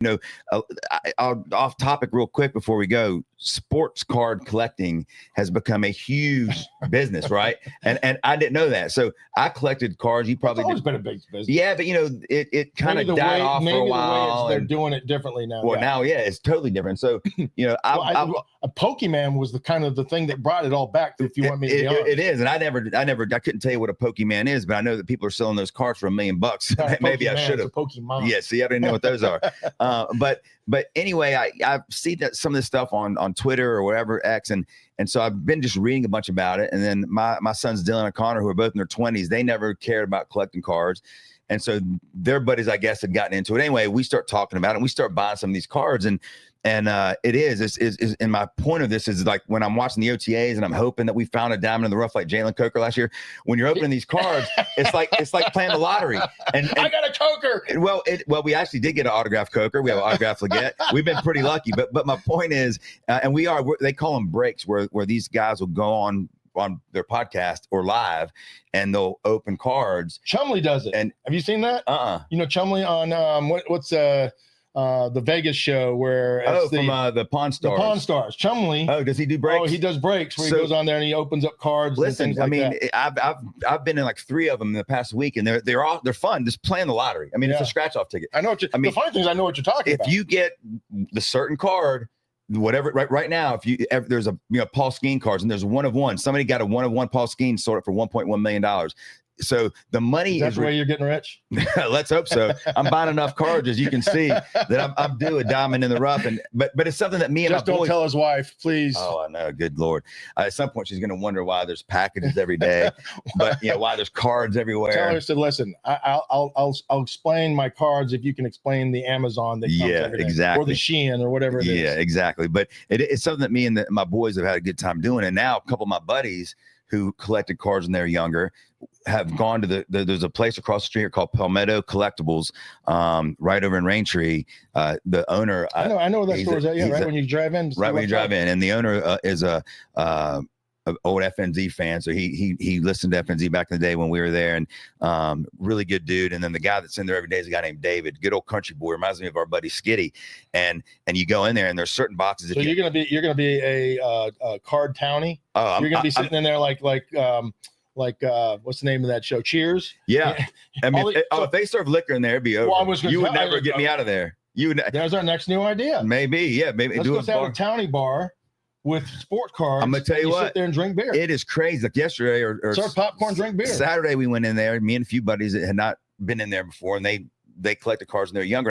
know, I'll off topic real quick before we go. Sports card collecting has become a huge business, right? And I didn't know that. So I collected cards. You probably It's always been a big business. Yeah, but it kind of died off for a while. They're doing it differently now. Well, now, it's totally different. So, a Pokemon was the kind of the thing that brought it all back. If you want me to be honest, it is. And I couldn't tell you what a Pokemon is, but I know that people are selling those cards for $1 million. Maybe I should have. Pokemon. Yeah, see, I didn't know what those are. But anyway, I see that some of this stuff on Twitter or whatever, X, and so I've been just reading a bunch about it. And then my sons Dylan and Connor, who are both in their 20s, they never cared about collecting cards. And so their buddies, I guess, had gotten into it. Anyway, we start talking about it and we start buying some of these cards. And it is and my point of this is like when I'm watching the OTAs and I'm hoping that we found a diamond in the rough like Jalen Croker last year. When you're opening these cards, it's like playing the lottery. And I got a Croker. Well, we actually did get an autographed Croker. We have an autographed Leggett. We've been pretty lucky. But my point is, and they call them breaks, where these guys will go on their podcast or live and they'll open cards. Chumley does it. And have you seen that? You know, Chumley on what's the Vegas show where from the Pawn Stars. The Pawn Stars. Chumley. Oh, does he do breaks? Oh, he does breaks where he goes on there and he opens up cards. Listen, and things like that. I've been in like 3 of them in the past week, and they're fun. Just playing the lottery. I mean, it's a scratch off ticket. I know what the funny thing is I know what you're talking about. If you get the certain card, whatever, right now, if there's a Paul Skeen cards and there's 1 of 1, somebody got a 1 of 1 Paul Skeen sold it for $1.1 million. So the money is the way you're getting rich. Let's hope so. I'm buying enough cards, as you can see, that I'm due a diamond in the rough. But it's something that me and just don't tell his wife, please. Oh, I know. Good Lord. At some point, she's going to wonder why there's packages every day, but why there's cards everywhere. Tell her, listen, I'll explain my cards if you can explain the Amazon that comes every day, exactly, or the Shein or whatever it is. Yeah, exactly. But it's something that me and my boys have had a good time doing. And now a couple of my buddies who collected cards when they were younger have gone to there's a place across the street here called Palmetto Collectibles, right over in Raintree. The owner, I know where that store is at. Yeah, right when you drive in. Right when you drive in, and the owner is a old FNZ fan, so he listened to FNZ back in the day when we were there, and really good dude. And then the guy that's in there every day is a guy named David, good old country boy, reminds me of our buddy Skitty. And you go in there and there's certain boxes. So you're gonna be a card townie. Oh, you're gonna be sitting in there like what's the name of that show? Cheers. Yeah, I mean, if they serve liquor in there, it'd be over. Well, you would never get me out of there. There's our next new idea. Maybe, maybe. Let's go have a townie bar with sport cards. I'm gonna tell you what, sit there and drink beer. It is crazy. Like yesterday or serve popcorn, drink beer. Saturday we went in there. Me and a few buddies that had not been in there before, and they collected cards when they were younger.